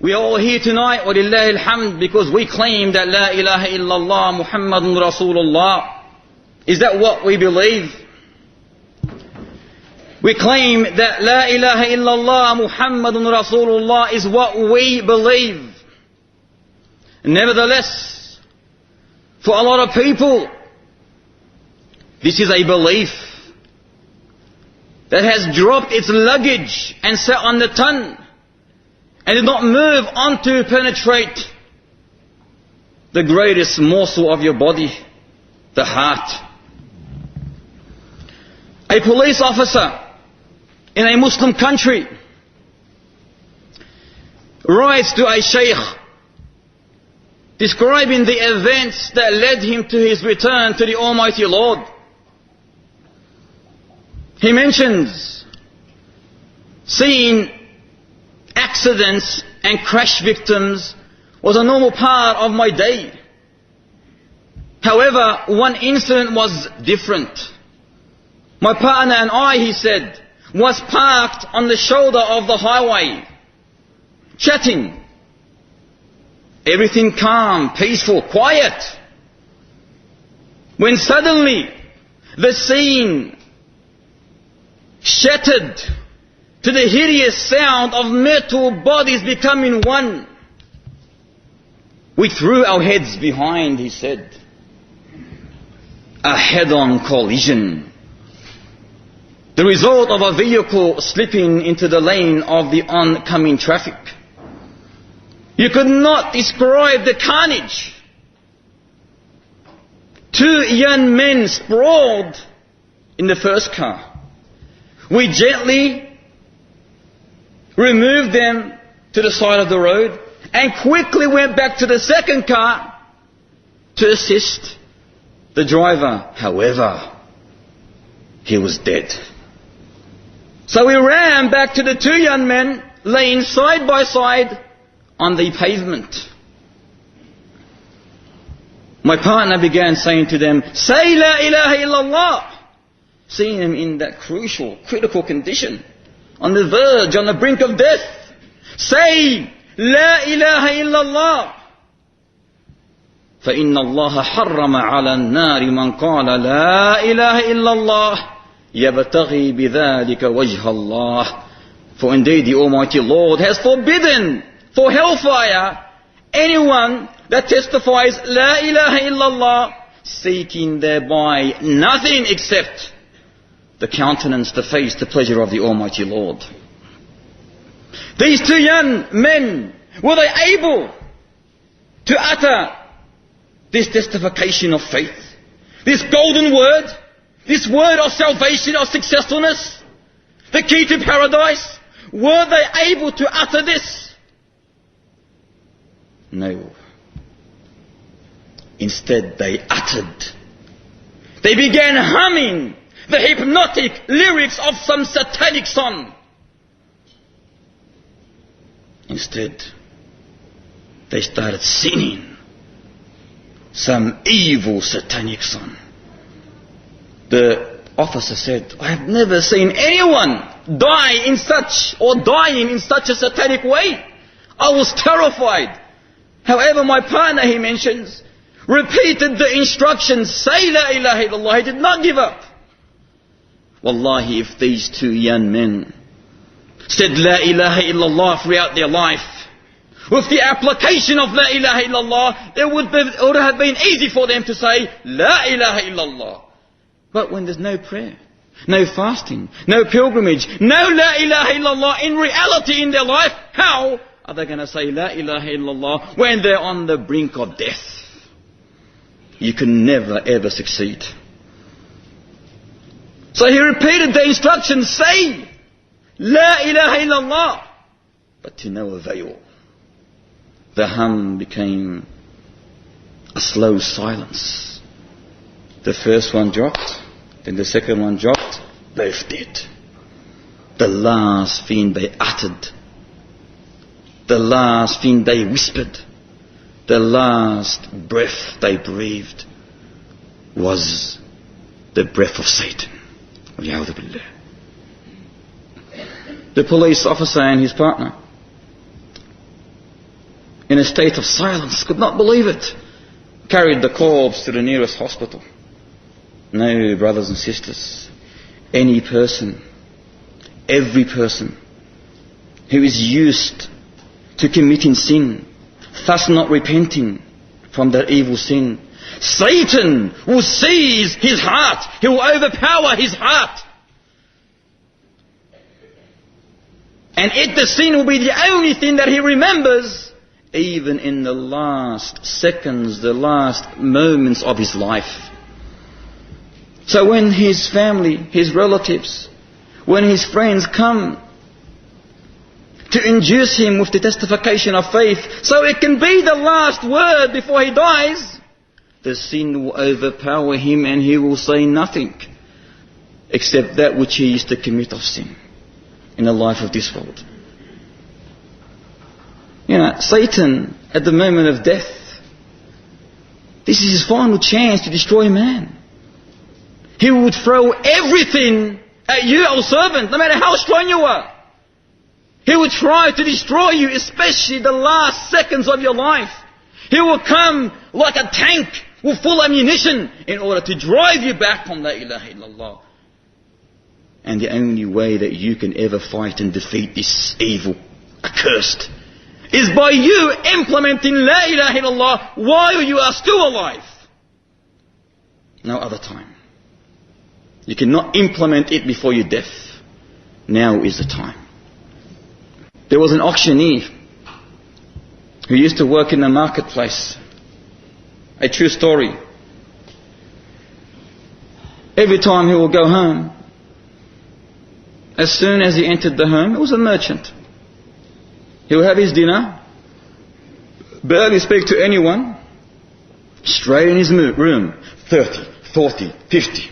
We are all here tonight, walillahi alhamd, because we claim that La ilaha illallah Muhammadun Rasulullah. Is that what we believe? We claim that La ilaha illallah Muhammadun Rasulullah is what we believe. Nevertheless, for a lot of people, this is a belief that has dropped its luggage and sat on the tongue and did not move on to penetrate the greatest morsel of your body, the heart. A police officer in a Muslim country writes to a sheikh describing the events that led him to his return to the Almighty Lord. He mentions seeing accidents and crash victims was a normal part of my day. However, one incident was different. My partner and I, he said, was parked on the shoulder of the highway, chatting. Everything calm, peaceful, quiet. When suddenly the scene shattered to the hideous sound of metal bodies becoming one. We threw our heads behind, he said. A head-on collision. The result of a vehicle slipping into the lane of the oncoming traffic. You could not describe the carnage. 2 young men sprawled in the first car. We gently removed them to the side of the road and quickly went back to the second car to assist the driver. However, he was dead. So we ran back to the 2 young men laying side by side on the pavement. My partner began saying to them, "Say La ilaha illallah." Seeing them in that crucial, critical condition, on the verge, on the brink of death. Say La ilaha illallah. فإن الله حرم على النار من قال لا إله إلا الله يبتغي بذلك وجه الله. For indeed the Almighty Lord has forbidden for hellfire anyone that testifies La ilaha illallah, seeking thereby nothing except the countenance, the face, the pleasure of the Almighty Lord. These 2 young men, were they able to utter this testification of faith? This golden word? This word of salvation, of successfulness? The key to paradise? Were they able to utter this? No. Instead they uttered. They began humming the hypnotic lyrics of some satanic song. Instead, they started singing some evil satanic song. The officer said, "I have never seen anyone dying in such a satanic way. I was terrified." However, my partner, he mentions, repeated the instructions, "Say La ilaha illallah." He did not give up. Wallahi, if these 2 young men said La ilaha illallah throughout their life, with the application of La ilaha illallah, it would have been easy for them to say La ilaha illallah. But when there's no prayer, no fasting, no pilgrimage, no La ilaha illallah in reality in their life, how are they going to say La ilaha illallah when they're on the brink of death? You can never ever succeed. So he repeated the instructions, say La ilaha illallah, but to no avail. The hum became a slow silence. The first one dropped, then the second one dropped, both did. The last thing they uttered, the last thing they whispered, the last breath they breathed was the breath of Satan. The police officer and his partner in a state of silence, could not believe it. Carried the corpse to the nearest hospital. No, brothers and sisters, any person, every person who is used to committing sin, thus not repenting from that evil sin, Satan will seize his heart. He will overpower his heart. And the sin will be the only thing that he remembers, even in the last seconds, the last moments of his life. So when his family, his relatives, when his friends come to induce him with the testification of faith, so it can be the last word before he dies, the sin will overpower him and he will say nothing except that which he used to commit of sin in the life of this world. Satan, at the moment of death, this is his final chance to destroy man. He would throw everything at you, our servant, no matter how strong you are. He would try to destroy you, especially the last seconds of your life. He will come like a tank with full ammunition in order to drive you back from La ilaha illallah. And the only way that you can ever fight and defeat this evil, accursed, is by you implementing La ilaha illallah while you are still alive. No other time. You cannot implement it before your death. Now is the time. There was an auctioneer who used to work in the marketplace. A true story. Every time he would go home, as soon as he entered the home, it was a merchant. He would have his dinner, barely speak to anyone, straight in his room, 30, 40, 50.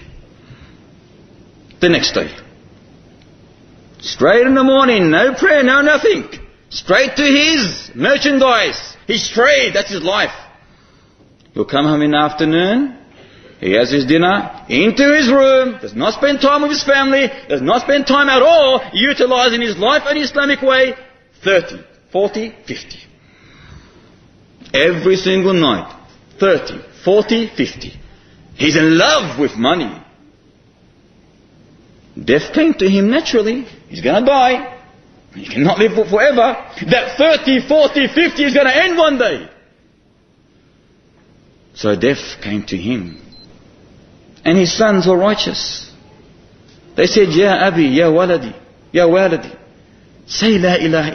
The next day, straight in the morning, no prayer, no nothing, straight to his merchandise, his trade, that's his life. He'll come home in the afternoon, he has his dinner, into his room, does not spend time with his family, does not spend time at all utilizing his life in Islamic way. 30, 40, 50. Every single night, 30, 40, 50. He's in love with money. Death came to him naturally. He's going to die. He cannot live forever. That 30, 40, 50 is going to end one day. So death came to him. And his sons were righteous. They said, Ya Abi, Ya Waladi, Ya Waladi, say La ilaha